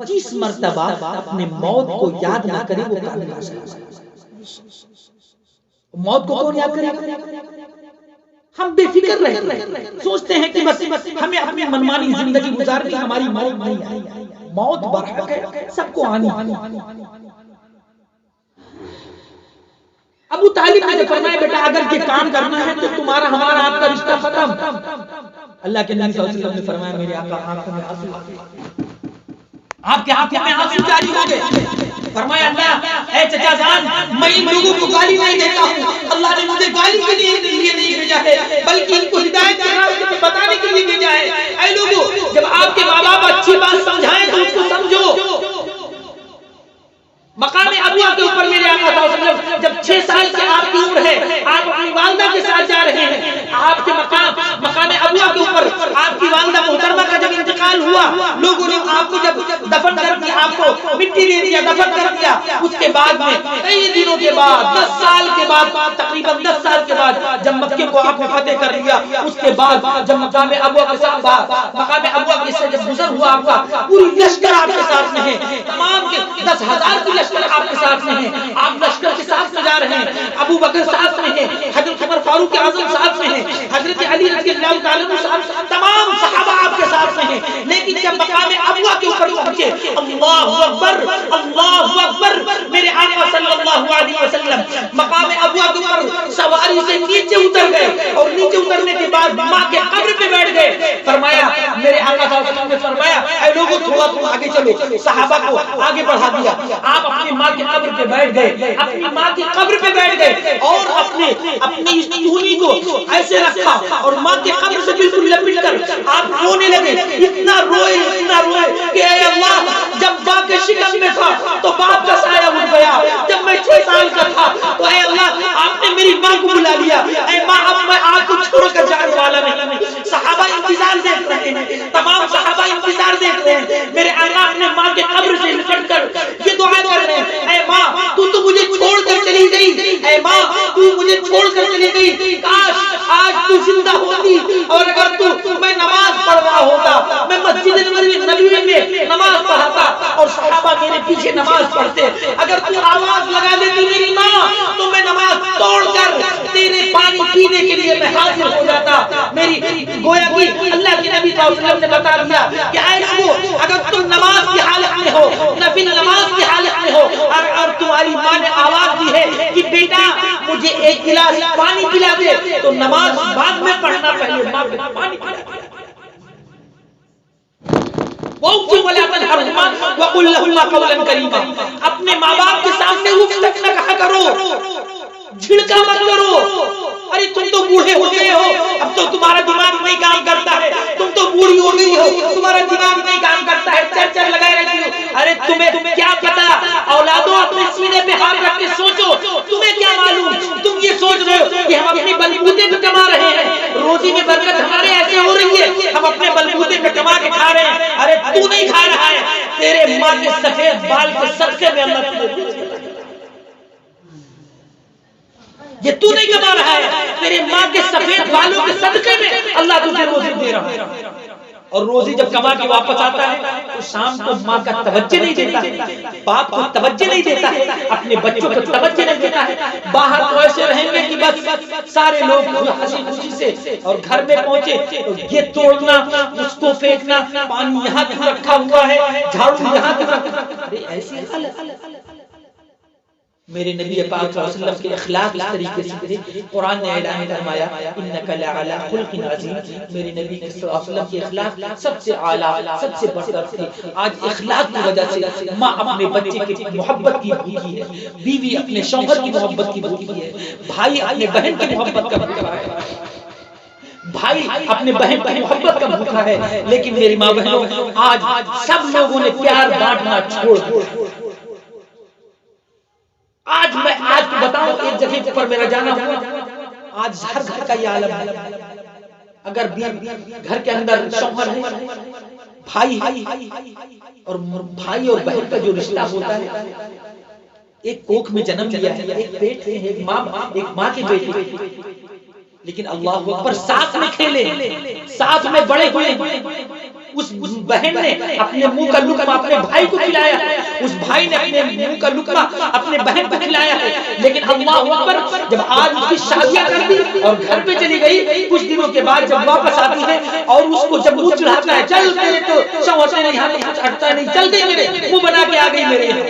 25 مرتبہ اپنے موت کو یاد نہ کرے وہ کامل مسلمان ہے۔ موت کو کون یاد کرے؟ ہم بے فکر رہتے ہیں، سوچتے ہیں کہ بس ہمیں اپنی منمانی زندگی گزارنی، ہماری موت نہیں آئی، موت برحق ہے، سب کو آنی۔ ابو طالب نے فرمایا بیٹا اگر یہ کام کرنا ہے تو تمہارا ہمارا آپ کا رشتہ ختم۔ اللہ کے نبی صلی اللہ علیہ وسلم نے فرمایا میرے آقا آنکھوں میں آنسو، آپ کے آنکھوں میں آنسو جاری ہو گئے۔ فرمایا اللہ اے چچا جان میں ان لوگوں کو گالی نہیں دیتا ہوں، اللہ نے مجھے گالی کے لیے نہیں بھیجا ہے بلکہ ان کو ہدایت کا راستہ بتانے کے لیے بھیجا ہے۔ اے لوگوں جب آپ کے ماں باپ اچھی بات سمجھائیں تو اس کو سمجھو۔ مقام ابوا کے اوپر میرے آقا صلی اللہ علیہ وسلم جب 6 سال کی آپ کی عمر ہے، آپ اپنی والدہ کے ساتھ جا رہے ہیں، آپ کے مقام ابوا کے اوپر آپ کی والدہ محترمہ کا جب انتقال ہوا، لوگوں نے آپ کو جب دفن کر دیا، آپ کو مٹی دے دیا، دفن کر دیا، اس کے بعد میں کئی دنوں کے بعد 10 سال کے بعد، تقریباً 10 سال کے بعد جب مکے کو آپ نے فتح کر لیا، اس کے بعد جب مقام ابوا کے ساتھ مقام ابوا کے سے جب گزر ہوا آپ کا، پوری لشکر آپ کے ساتھ میں ہے، تمام کے 10,000 کی لشکر آپ کے ساتھ میں ہیں، آپ لشکر کے ساتھ میں جا رہے ہیں، ابو بکر ساتھ میں ہیں، حضرت عمر فاروق اعظم ساتھ میں ہیں، حضرت علی رضی اللہ تعالیٰ عنہ ساتھ، تمام صحابہ آپ کے ساتھ میں ہیں۔ لیکن جب مقام ابوا کے اوپر پہنچے، اللہ اکبر اللہ اکبر، میرے آقا صلی اللہ علیہ وسلم مقام ابوا کے اوپر سواری سے نیچے اتر گئے، اور نیچے اترنے کے بعد ماں کے قبر پہ بیٹھ گئے۔ فرمایا میرے آقا صلی اللہ علیہ وسلم نے فرمایا اے لوگوں تھوڑا تم آگے چلو، صحابہ کو آگے بڑھا دیا، آپ اپنی ماں کی قبر پہ بیٹھ گئے، اپنی ماں کی قبر پہ بیٹھ گئے اور اپنی اس چونی کو ایسے رکھا اور ماں کی قبر سے بالکل لپٹ کر آپ رونے لگے، اتنا روئے کہ اے اللہ جب ماں کے شکم میں تھا تو باپ کا سایہ اٹھ گیا، جب میں 6 سال کا تھا تو اے اللہ آپ نے میری ماں کو بلا لیا، اے ماں اب میں آپ کو چھوڑ کر جانے والا نہیں۔ صحابہ انتظار دیکھ رہے ہیں، تمام صحابہ انتظار دیکھ رہے ہیں، میرے آقا اپنے ماں کے قبر سے لپٹ کر یہ دعا کر رہے ہیں اے ماں تو مجھے چھوڑ کر چلی گئی، اے ماں تو مجھے چھوڑ کر چلی گئی، کاش آج تو زندہ ہوتی اور اگر تو میں نماز پڑھ رہا ہوتا، میں مسجد نبوی میں نماز پڑھاتا اور صحابہ میرے پیچھے نماز پڑھتے، اگر تو آواز لگا دیتی میری ماں تو میں نماز توڑ کر تیرے پانی پینے کے لیے میں حاضر ہو جاتا۔ میری گویا کہ اللہ کے نبی صلی اللہ علیہ وسلم نے بتا دیا کہ اے لوگوں اگر تم نماز کی حالت میں ہو، نفل نماز کی حالت میں ہو اور تمہاری ماں نے آواز دی ہے کہ بیٹا مجھے ایک گلاس پانی پلا دے، تو نماز بعد میں پڑھنا، پہلے ماں کو پانی پلا دے۔ اپنے ماں باپ کے سامنے اف تک نہ کہا کرو، جھڑکا مت کرو، ارے تم تو بوڑھے ہو گئے ہو، اب تو تمہارا دماغ نہیں کام کرتا ہے، تم تو بوڑھی ہو گئی ہو، تمہارا دماغ نہیں کام کرتا ہے، چر لگائے رہتی ہو۔ ارے تمہیں کیا پتا، اولادوں اپنے سینے پہ ہاتھ رکھ کے سوچو، تمہیں کیا معلوم، تم یہ سوچ رہے ہو کہ ہم اپنے بلبوتے پہ کما رہے ہیں، روزی میں برکت ہمارے ایسے ہو رہی ہے، ہم اپنے بلبوتے پہ کما کے کھا رہے ہیں۔ ارے تو نہیں کھا رہا ہے، تیرے ماں کے سفید بال کے صدقے میں اللہ تجھے، یہ تو نہیں کما رہا ہے، تیرے ماں کے سفید بالوں کے صدقے میں اللہ تجھے روزی دے رہا ہے۔ اور روزی جب کما کے واپس آتا ہے تو شام کو ماں کا توجہ نہیں دیتا ہے، باپ کو توجہ نہیں دیتا ہے، اپنے بچوں کو توجہ نہیں دیتا ہے، باہر تو ایسے رہیں گے کہ بس سارے لوگ ہنسی خوشی سے، اور گھر میں پہنچے تو یہ توڑنا، اس کو پھینکنا، پانی یہاں کیوں رکھا ہوا ہے، جھاڑو یہاں کیوں رکھا، ارے ایسی حالت۔ میرے نبی پاک صلی اللہ علیہ وسلم کے اخلاق اس طریقے سے تھے، قرآن نے اعلان فرمایا انک لعلی خلق عظیم، میرے نبی صلی اللہ علیہ وسلم کے اخلاق سب سے اعلیٰ، سب سے برتر تھے۔ آج اخلاق کی وجہ سے ماں اپنے بچے کی محبت کی بھوکی ہے، بیوی اپنے شوہر کی محبت کی بھوکی ہے، بھائی اپنے بہن کی محبت کا بھوکا ہے، بھائی اپنے بہن کی محبت کا بھوکا ہے، لیکن میری ماں بہنوں آج سب لوگوں نے پیار بانٹنا چھوڑ دیا۔ آج میں آج کو بتاؤں ایک جگہ پر میرا جانا ہوا، آج ہر گھر کا یہ عالم ہے. اگر گھر کے اندر شوہر ہے، بھائی اور بھائی اور بہن کا جو رشتہ ہوتا ہے، ایک کوکھ میں جنم لیا ہے، ایک پیٹ میں، ایک ماں کے بیٹے، لیکن اللہ اکبر ساتھ میں کھیلے، ساتھ میں بڑے ہوئے. اس بہن نے اپنے منہ کا لقمہ اپنے بھائی کو کھلایا، اس بھائی نے اپنے منہ کا لقمہ اپنے بہن کو کھلایا ہے. لیکن اللہ اکبر جب آج اس کی شادیاں کر دی اور گھر پہ چلی گئی، کچھ دنوں کے بعد جب واپس آتی ہے اور اس کو جب منہ چڑھاتا ہے، چل تیرے تو شوہر سے نہیں، یہاں کچھ ہٹتا نہیں، چل گئی میرے منہ بنا کے آ گئی میرے یہاں.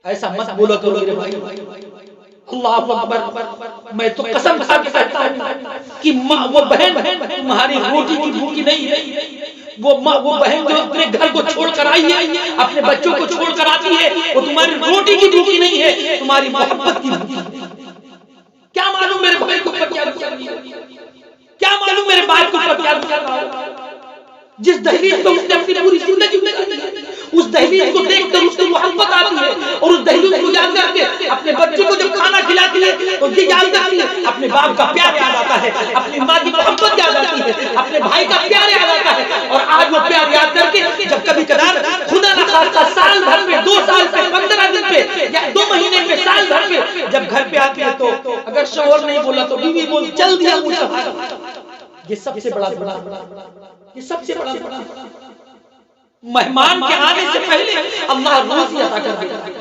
ایسا مت بولو کرو میرے بھائی. اللہ اکبر، میں تو قسم کھا کے کہتا ہوں کہ وہ بہن تمہاری روٹی کی بھوکی نہیں ہے. وہ بہن جو اپنے گھر کو چھوڑ کر آئی ہے، اپنے بچوں کو چھوڑ کر آتی ہے، وہ تمہاری روٹی کی بھوکی نہیں ہے، تمہاری محبت کی بھوکی. کیا معلوم میرے بھائی کو کیا معلوم میرے بھائی کو کیا جس دہلیز پہ اس نے اپنی پوری زندگی گزاری ہے، اس دہلیز کو دیکھ کر اس کو محبت آتی ہے، اور اس دہلیز کو یاد کر کے اپنے بچوں کو جب کھانا کھلاتی ہے تو یہ یاد کرتی ہے، اپنے باپ کا پیار یاد آتا ہے، اپنی ماں کی محبت یاد آتی ہے، اپنے بھائی کا پیار یاد آتا ہے. اور آج وہ پیار یاد کر کے جب کبھی کبھار خدا نہ خواستہ سال بھر میں، 2 سال پہ، 15 دن پہ، یا 2 مہینے پہ، سال بھر پہ جب گھر پہ آتی ہے تو اگر شوہر نہیں بولا تو بیوی بول چل دیا مجھے. یہ سب سے بڑا یہ سب سے بڑا مہمان کے آنے سے پہلے اللہ روزی عطا کر دیتا ہے.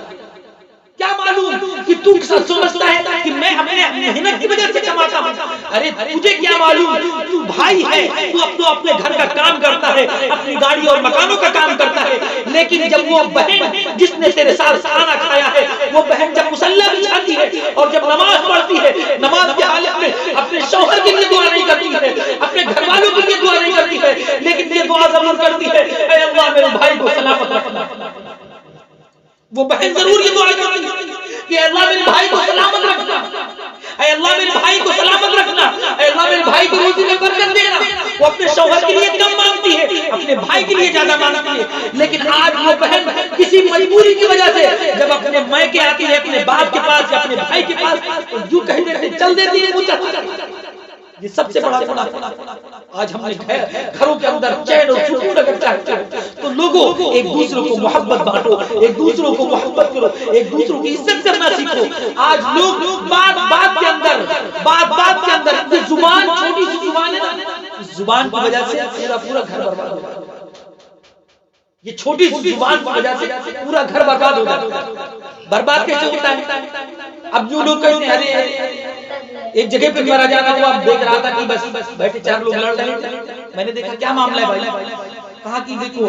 کیا معلوم کہ تو سمجھتا ہے کہ میں اپنے محنت کی وجہ سے کماتا ہوں. ارے تجھے کیا معلوم، تو بھائی ہے، تو اپنے گھر کا کام کرتا ہے، اپنی گاڑی اور مکانوں کا کام کرتا ہے. لیکن جب وہ بہن جس نے تیرے ساتھ کھانا کھایا ہے، وہ بہن جب مصلی بچھاتی ہے اور جب نماز پڑھتی ہے، نماز کی حالت میں اپنے شوہر کے لیے دعا نہیں کرتی ہے، اپنے گھر والوں کے لیے دعا نہیں کرتی ہے، لیکن یہ دعا ضرور کرتی ہے، اے اللہ میرے بھائی کو سلامت رکھنا. وہ بہن ضرور یہ دعا کرتی ہے کہ اے اللہ میرے بھائی کو سلامت رکھنا، اے اللہ میرے بھائی کو سلامت رکھنا، اے اللہ میرے بھائی کی روزی میں برکت دینا. وہ اپنے شوہر کے لیے کم مانگتی ہے، اپنے بھائی کے لیے زیادہ مانگتی ہے. لیکن آج وہ بہن کسی مجبوری کی وجہ سے جب اپنے مائکے آتی ہے، اپنے باپ کے پاس یا اپنے بھائی کے پاس، تو یوں کہتے ہیں چل دیتی ہے. یہ سب سے بڑا گناہ. آج ہم نے گھروں کے اندر چین اور سکون اگر چاہتے ہو تو لوگوں ایک دوسروں کو محبت بانٹو، ایک دوسروں کو محبت کرو، ایک دوسروں کی عزت کرنا سیکھو. آج لوگ بات کے اندر یہ زبان، چھوٹی سی زبان ہے نا، اس زبان کی وجہ سے پورا گھر برباد ہو جاتا ہے. یہ چھوٹی سی زبان کی وجہ سے پورا گھر برباد ہو جاتا ہے. برباد کیسے ہوتا ہے؟ اب جو لوگ کہتے ہیں ارے ایک جگہ پہ میرا جانا ہوا، دیکھ رہا تھا کہ بس بیٹھے 4 لوگ لڑ رہے ہیں. میں نے دیکھا کیا معاملہ ہے بھائی؟ کہا کہ دیکھو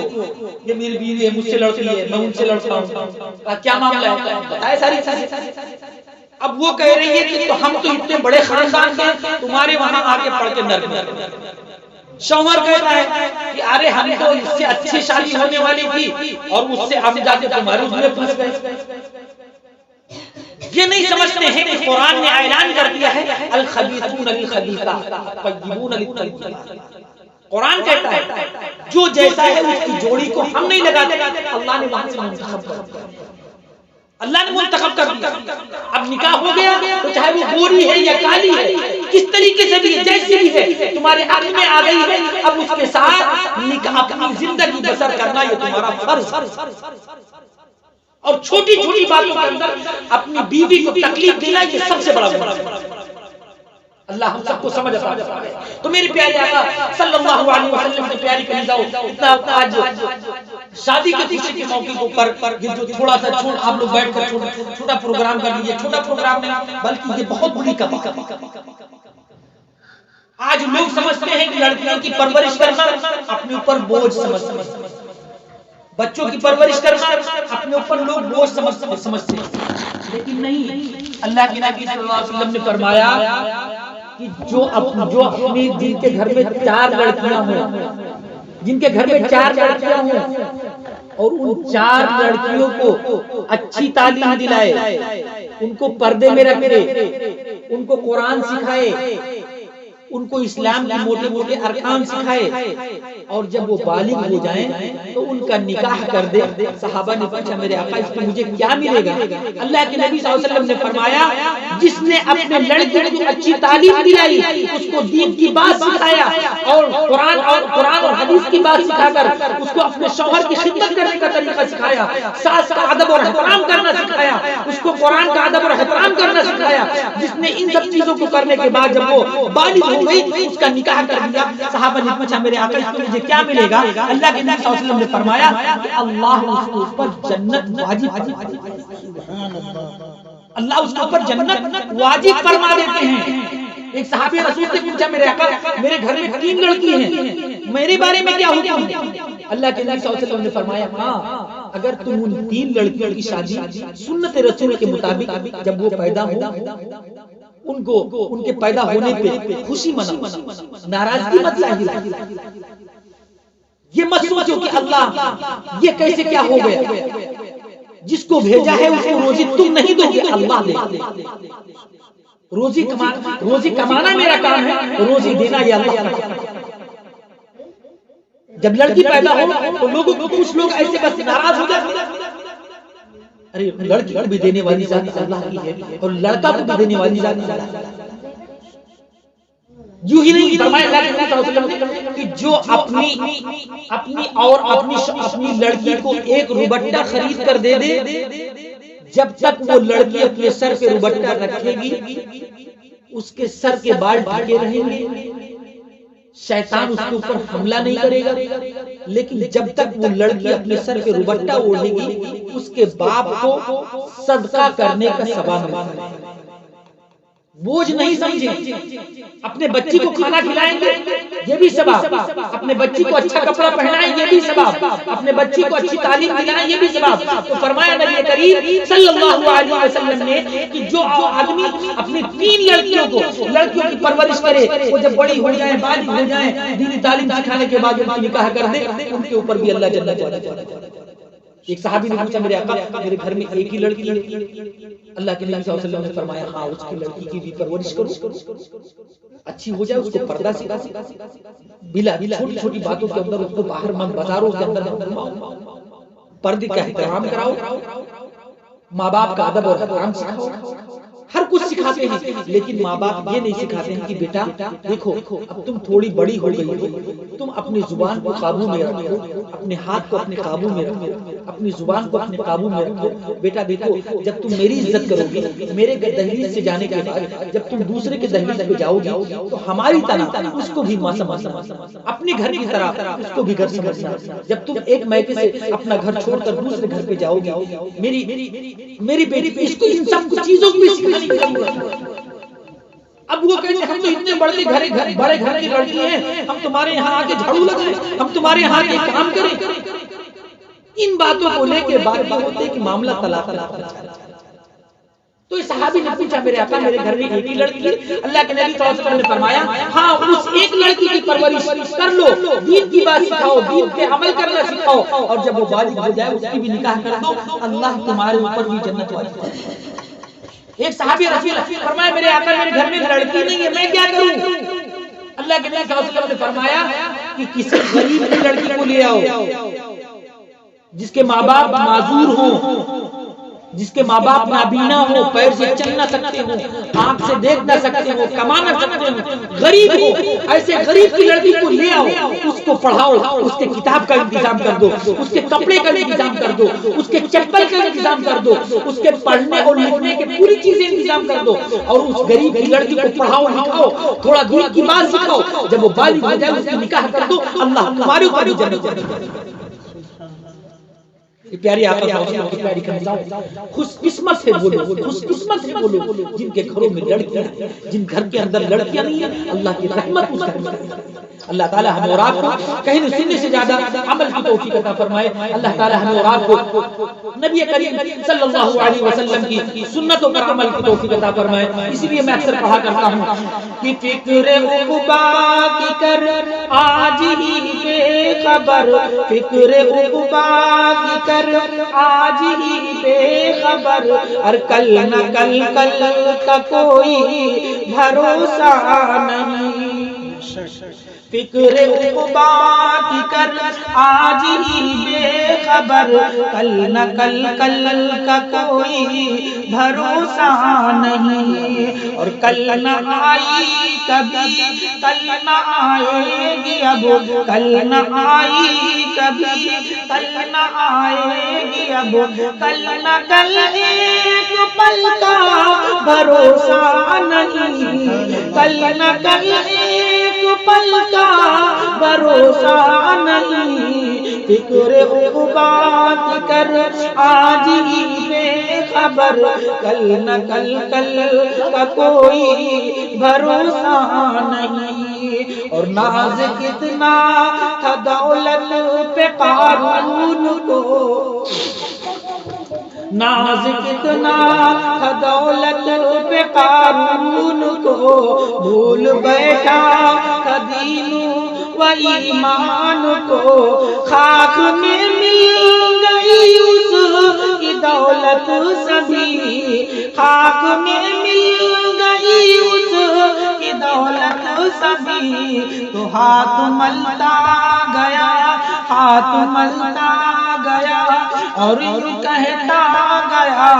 یہ میری بیوی ہے، مجھ سے لڑتی ہے، میں ان سے لڑتا ہوں. کہا کیا معاملہ ہے؟ بتائے ساری چیزیں. اب وہ کہہ رہی ہے کہ ہم تو اتنے بڑے خاندان کے ہیں، تمہارے وہاں آ کے پڑھ کے نرک میں. شوہر کہتا ہے کہ ارے ہم تو اس سے اچھی شادی ہونے والی تھی اور اس سے ہم جا کے تمہارے اس میں پھنس گئے. یہ نہیں سمجھتے ہیں کہ قرآن نے اعلان کر دیا ہے الخبیثون للخبیثات والطیبون للطیبات. قرآن کہتا ہے جو جیسا ہے اس کی جوڑی کو ہم نہیں لگاتے، اللہ نے وہاں سے منتخب کر دیا. اللہ نے منتخب کر دیا. اب نکاح ہو گیا تو چاہے وہ گوری ہے یا کالی ہے، کس طریقے سے بھی ہے، جیسی بھی ہے، تمہارے ہاتھ میں آ گئی ہے. اب اس کے ساتھ نکاح اپنی زندگی بسر کرنا یہ تمہارا فرض. اور چھوٹی چھوٹی باتوں کے اندر اپنی بیوی کو تکلیف دینا یہ سب سے بڑا گناہ ہے. اللہ ہم سب کو سمجھ عطا فرمائے. تو میرے پیارے آقا صلی اللہ علیہ وسلم کی پیاری کلیجاؤ، اتنا آج شادی کے خوشی کے موقع کے اوپر یہ جو تھوڑا سا آپ لوگ بیٹھ کر چھوٹا پروگرام کر لیجیے. چھوٹا پروگرام نہیں بلکہ یہ بہت بڑی کبیرہ. آج لوگ سمجھتے ہیں کہ لڑکیوں کی پرورش کرنا اپنے اوپر بوجھ سمجھتے، بچوں کی پرورش کرنا اپنے اوپر لوگ بوجھ سمجھتے ہیں. لیکن نہیں، اللہ کے نبی صلی اللہ علیہ وسلم نے فرمایا کہ جو اپنے جن کے گھر میں 4 لڑکیاں ہوں، جن کے گھر میں 4 لڑکیاں ہوں اور ان 4 لڑکیوں کو اچھی تعلیم دلائے، ان کو پردے میں رکھے، ان کو قرآن سکھائے، ان کو اسلام کے موٹے موٹے ارکان سکھائے، اور جب وہ بالغ ہو جائیں تو ان کا نکاح کر دے۔ صحابہ نے پوچھا میرے آقا اس میں مجھے کیا ملے گا؟ اللہ کے نبی صلی اللہ علیہ وسلم نے فرمایا جس نے اپنے لڑکی کو اچھی تعلیم دلائی، اس کو دین کی بات سکھایا، اور قرآن اور حدیث کی بات سکھا کر اس کو اپنے شوہر کی خدمت کرنے کا طریقہ سکھایا، ساس کا ادب اور احترام کرنا سکھایا، اس کو قرآن کا ادب اور احترام کرنا سکھایا، جس نے ان سب چیزوں کو کرنے کے بعد جب وہ بالغ ہو گئی اس کا نکاح کر دیا۔ صحابہ نے پوچھا میرے آقا اس میں مجھے کیا ملے گا؟ اللہ کے نبی صلی اللہ علیہ وسلم نے فرمایا کہ اللہ اس کے اوپر جنت واجب، اللہ اس کے اوپر جنت واجب فرما دیتے ہیں۔ ایک صحابی رسول سے پوچھا میرے آقا میرے گھر میں 3 لڑکی ہیں، میرے بارے میں کیا حکم ہے؟ اللہ کے نبی صلی اللہ علیہ وسلم نے فرمایا ہاں اگر تم ان 3 لڑکیوں کی شادی سنت رسول کے مطابق جب وہ پیدا ہو ان کے پیدا ہونے پہ خوشی مناؤ، ناراضگی مت ظاہر، یہ مت سوچو کہ اللہ یہ کیسے کیا ہو گیا، جس کو بھیجا ہے اس کو روزی تم نہیں دو گے، اللہ دے گا۔ روزی کمانا میرا کام ہے، روزی دینا یہ اللہ کا کام ہے۔ جب لڑکی پیدا ہو تو لوگوں کو کچھ لوگ ایسے بس ناراض ہو جاتے ہیں، ارے لڑکی بھی دینے والی ذات اللہ کی ہے اور لڑکا بھی دینے والی ذات اللہ کی ہے۔ یوں ہی نہیں فرمایا اللہ کے نبی صلی اللہ علیہ وسلم کہ جو اپنی لڑکی کو ایک روبٹہ خرید کر دے دے، جب تک وہ لڑکی اپنے سر پہ روبٹہ رکھے گی اس کے سر کے بال ڈھکے رہیں گے، شیطان اس کے اوپر حملہ نہیں کرے گا، لیکن جب تک وہ لڑکی اپنے سر پہ روبٹہ اوڑھے گی اس کے باپ کو صدقہ کرنے کا ثواب ملے گا۔ بوجھ نہیں سمجھیں، اپنے بچی کو کھانا کھلائیں گے یہ بھی ثواب، اپنے بچی کو اچھا کپڑا پہنائیں یہ بھی ثواب، اپنے بچی کو اچھی تعلیم دلائیں یہ بھی ثواب۔ تو فرمایا نبی کریم صلی اللہ علیہ وسلم نے کہ جو آدمی اپنی 3 لڑکیوں کی پرورش کرے، وہ جب بڑی ہو جائیں بالغ ہو جائیں دینی تعلیم سکھانے کے بعد ان کی نکاح کر دے، ان کے اوپر بھی اللہ جل جلالہ۔ ایک صحابی نے پوچھا میرے آقا میرے گھر میں ایک ہی لڑکی ہے، اللہ کے نبی صلی اللہ علیہ وسلم نے فرمایا ہاں اس کی لڑکی کی بھی پرورش کرو، اچھی ہو جائے، اس کو پردہ سکھا، بلا چھوٹی چھوٹی باتوں کے اندر اس کو باہر بازاروں کے اندر گھماؤ، پردے کا احترام کراؤ، ماں باپ کا ادب اور احترام سکھاؤ، ہر کچھ سکھاتے ہیں، لیکن ماں باپ یہ نہیں سکھاتے ہیں کہ بیٹا دیکھو اب تم تھوڑی بڑی ہو گئی ہو، تم اپنی زبان کو قابو میں رکھو، اپنے ہاتھ کو اپنے قابو میں رکھو، اپنی زبان کو اپنے قابو میں رکھو، بیٹا دیکھو جب تم میری عزت کرو گی، میرے دہلیز سے جانے کے بعد جب تم دوسرے کے دہلیز پہ جاؤ گی تو ہماری طرح اس کو بھی ماں سمجھنا، اپنے گھر کی طرح اس کو بھی گھر سمجھنا۔ جب تم ایک میکے سے اپنا گھر چھوڑ کر دوسرے گھر پہ جاؤ گی، میری بیٹی اس کو ان سب چیزوں کو اب وہ کہتے ہیں ہم تو اتنے بڑے گھر کی لڑکی ہیں، ہم تمہارے یہاں آ کے جھاڑو لگائیں، ہم تمہارے یہاں کے کام کریں، ان باتوں کو لے کے بات یہ ہوتے کہ معاملہ طلاق کا۔ تو اس صحابی نے پوچھا میرے آقا میرے گھر میں ایک ہی لڑکی ہے، اللہ کے نبی صلی اللہ علیہ وسلم نے فرمایا ہاں اس ایک لڑکی کی پرورش کر لو، دین کی بات سکھاؤ، دین پہ عمل کرنا سکھاؤ، اور جب وہ بالغ ہو جائے اس کی بھی نکاح کر دو، اللہ تمہارے اوپر بھی جنت واجب کر دے۔ ایک صحابی رسول فرمایا میرے آقا میرے گھر میں لڑکی نہیں ہے میں کیا کروں؟ اللہ کے نبی صلی اللہ علیہ وسلم نے فرمایا کہ کسی غریب کی لڑکی کو لے آؤ جس کے ماں باپ معذور ہوں، جس کے ماں باپ نابینا ہو، پیر سے چل نہ سکتے ہو، آنکھ سے دیکھ نہ سکتے ہو، کما نہ سکتے ہو، غریب ہو، ایسے غریب کی لڑکی کو لے آؤ، اس کو پڑھاؤ، اس کے کتاب کا انتظام کر دو، اس کے کپڑے کا انتظام کر دو، اس کے چپل کا انتظام کر دو، اس کے پڑھنے اور لکھنے کے پوری چیزیں انتظام کر دو، اور اس غریب کی لڑکی کو پڑھاؤ لکھاؤ، تھوڑا دین کی بات سکھاؤ، جب وہ بالغ ہو جائے اس کی نکاح کر دو، اللہ تمہارے اوپر بھی جنت واجب۔ پیاری آقا کی پیاری کمزاؤ، خوش قسمت سے بولو، خوش قسمت سے بولو جن کے گھروں میں لڑکیاں ہیں، جن گھر کے اندر لڑکیاں نہیں ہیں، اللہ کی رحمت اس گھر میں۔ اللہ تعالی ہم اور آپ کو کہیں سننے سے زیادہ عمل کی توفیق عطا فرمائے۔ اللہ تعالی ہم اور آپ کو نبی کریم صلی اللہ علیہ وسلم کی سنتوں پر عمل کی توفیق عطا فرمائے۔ اسی لیے میں اکثر کہا کرتا ہوں کہ فکر عقبا کی کر آج ہی بے خبر، فکر عقبا کی کر آج ہی بے خبر، اور کل نہ کل کا کوئی بھروسہ نہیں۔ فکر عقبا کی کر آج ہی بے خبر، کل نہ کل کا کوئی بھروسہ نہیں، اور کل نہ آئی کبھی، کل نہ آئے گی اب، کل نہ آئی کبھی، کل نہ آئے گی اب، کل نہ کل ایک پل کا بھروسہ نہیں، کل نہ کل ایک پل کا بھروسہ نہیں، فکر عقبا کی کر آج ہی بے خبر، کل نہ کل کا کوئی بھروسہ نہیں، اور ناز کتنا تھا دولت پہ قارون کو، ناز کتنا تھا دولت پہ قارون کو، بھول بیٹھا تھا دین و ایمان کو، خاک میں مل گئی اس کی دولت سبھی، خاک میں مل گئی اس کی دولت سبھی، تو ہاتھ ملتا گیا، ہاتھ ملتا گیا، اور کہتا گیا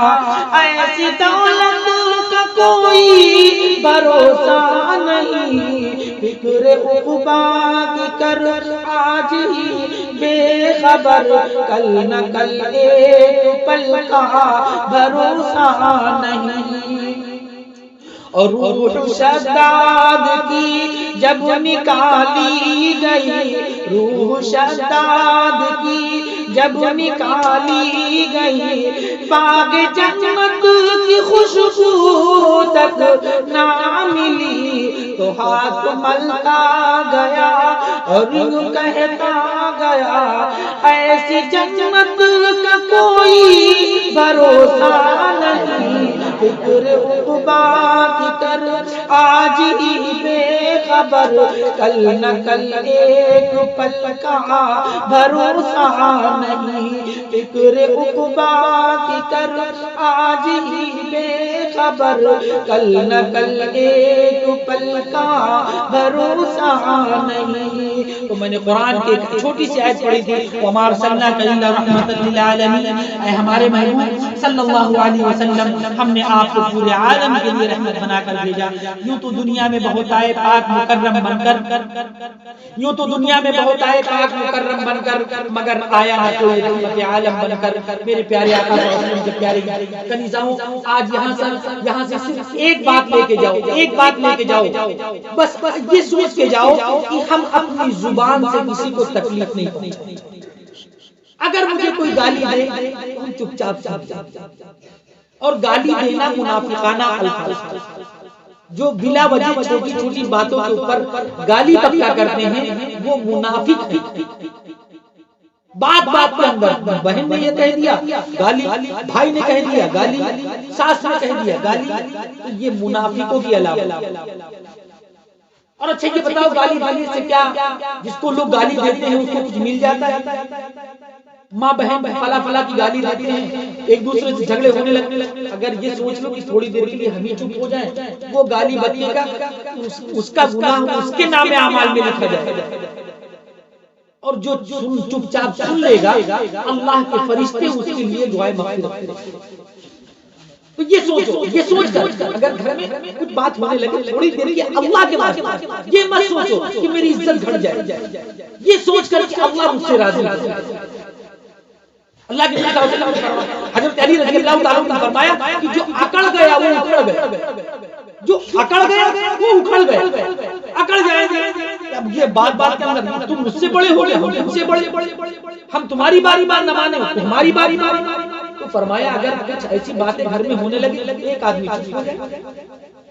ایسی دولت کا کوئی بھروسہ نہیں، فکر عقبا کی کر آج ہی بے خبر، کل نہ کل ایک پل کا بھروسہ نہیں، اور روح شداد کی جب نکالی گئی، روح شداد کی جب نکالی گئی، باغ جنت کی خوشبو تک نہ ملی، تو ہاتھ ملتا گیا اور کہتا گیا ایسی جنت کا کوئی بھروسہ نہیں، فکر عقبا کی کر آج ہی بے خبر، کل نہ کل ایک پل کا بھروسہ نہیں، فکر عقبا کی کر آج ہی بے خبر، کل نہ کل ایک پل کا بھروسہ نہیں۔ تو میں نے قرآن کی ایک چھوٹی سی آیت پڑھی تھی، وَمَا أَرْسَلْنَاكَ إِلَّا رَحْمَةً لِلْعَالَمِينَ، اے ہمارے محبوب صلی اللہ علیہ وسلم، ہم نے آپ کو پورے عالم کے لیے رحمت بنا کر بھیجا۔ یوں تو دنیا میں بہت آئے پاک مکرم بن کر، یوں تو دنیا میں بہت آئے پاک مکرم بن کر، مگر آیا نہ کوئی رحمت عالم بن کر۔ میرے پیارے آقا صلی اللہ علیہ وسلم کے پیارے کنیزاؤں، آج یہاں سے صرف ایک بات لے کے جاؤ، ایک بات لے کے جاؤ، بس یہ سوچ کے جاؤ کہ ہم اپنی زبان سے کسی کو تکلیف نہیں پہنچائیں۔ اگر مجھے کوئی گالی دے تو ہم چپ چاپ سمجھ جائیں، اور گالی دینا منافقانہ الفاظ، جو بلا وجہ چھوٹی چھوٹی باتوں کے اوپر گالی بکا کرتے ہیں وہ منافق ہیں۔ بات بات کے اندر بہن نے یہ کہہ دیا گالی، بھائی نے کہہ دیا گالی، ساس نے کہہ دیا گالی، تو یہ منافقوں کی علامت۔ اور اچھا یہ بتاؤ گالی دینے سے کیا، جس کو لوگ گالی دیتے ہیں اس کو کچھ مل جاتا ہے؟ ماں بہن فلا فلا کی گالی دیتے ہیں، ایک دوسرے سے جھگڑے ہونے لگنے، اگر یہ سوچ لو کہ تھوڑی دیر کے لیے ہم ہی چپ ہو جائیں، وہ گالی بکے گا، اس کا گناہ اس کے نام اعمال میں لکھا جائے گا، اور جو چپ چاپ سن لے گا اللہ کے فرشتے اس کے لیے دعائیں مغفرت کریں گے۔ تو یہ سوچو، یہ سوچ کر اگر گھر میں کچھ بات ہونے لگے تھوڑی دیر کے اللہ کے واسطے، یہ مت سوچو کہ میری عزت گھٹ جائے، یہ سوچ کر کہ اللہ مجھ سے راضی ہے۔ اللہ کے حضرت علی رضی اللہ تعالیٰ نے فرمایا کہ جو اکڑ گیا وہ اکڑ گیا، جو اکڑ گیا وہ اکڑ گیا، اکڑ جائیں گے۔ اب یہ بات بات کے اندر تم مجھ سے بڑے ہو گئے، ہم تم سے بڑے، ہم تمہاری باری بار نہ مانے، تمہاری باری بار۔ تو فرمایا اگر کچھ ایسی باتیں گھر میں ہونے لگی ایک آدمی چپ ہو جائے،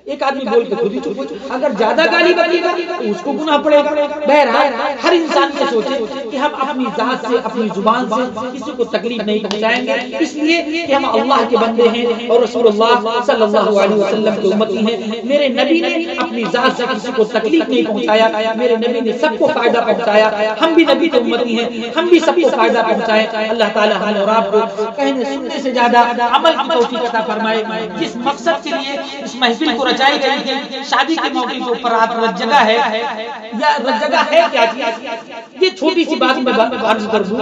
ایک آدمی بول کے خود ہی چپ ہو جائے، اگر زیادہ گالی بکے گا تو اس کو گناہ پڑے گا۔ بہرحال ہر انسان یہ سوچے کہ ہم اپنی ذات سے اپنی زبان سے کسی کو تکلیف نہیں پہنچائیں گے، اس لیے کہ ہم اللہ کے بندے ہیں اور رسول اللہ صلی اللہ علیہ وسلم کے امتی ہیں۔ میرے نبی نے اپنی ذات سے کسی کو تکلیف نہیں پہنچایا، میرے نبی نے سب کو فائدہ پہنچایا۔ ہم بھی نبی کے امتی ہیں، ہم بھی سب کو فائدہ پہنچائیں۔ اللہ تعالی ہمیں اور آپ کو کہنے سننے سے زیادہ عمل کی توفیق عطا فرمائے۔ جس مقصد کے لیے اس محفل کو رچائی گئی ہے، شادی کے موقع کے اوپر آپ رت جگہ ہے یا رت جگہ ہے کیا چیز؟ یہ چھوٹی سی بات میں عرض کر دوں،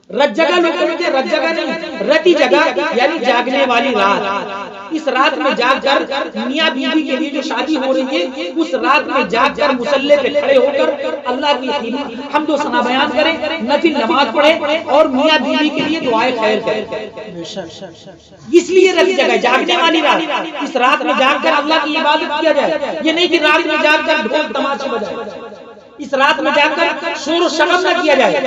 رت جگہ لوگ کہتے ہیں، رت جگہ نہیں، رتی جگہ یعنی جاگنے والی رات۔ اس رات میں جاگ کر میاں بیوی کے لیے جو شادی ہو رہی ہے، اس رات میں جاگ کر مصلی پہ کھڑے ہو کر اللہ کی حمد و ثنا بیان کریں، نفل نماز پڑھیں اور میاں بیوی کے لیے دعائے خیر کریں۔ اس لیے رتی جگہ جاگنے والی رات، اس رات میں جاگ کر اللہ کی عبادت کیا جائے۔ یہ نہیں کہ رات میں جاگ کر ڈھول تماشے بجائے، اس رات میں جا کر شور و شغب نہ کیا جائے۔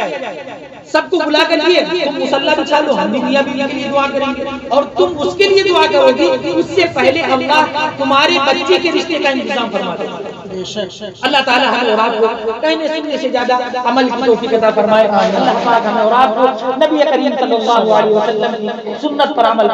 سب کو بلا کر لیے تم مصلی بچھا لو، ہم بھی میاں بیوی کے لیے دعا کریں گے اور تم اس کے لیے دعا کرو گی، اس سے پہلے اللہ تمہارے بچے کے رشتے کا انتظام فرما دے گا۔ اللہ تعالی ہمیں اور آپ کو کہنے سننے سے زیادہ عمل کی توفیق عطا فرمائے۔ اللہ پاک ہمیں اور آپ کو نبی کریم صلی اللہ علیہ وسلم کی سنت پر عمل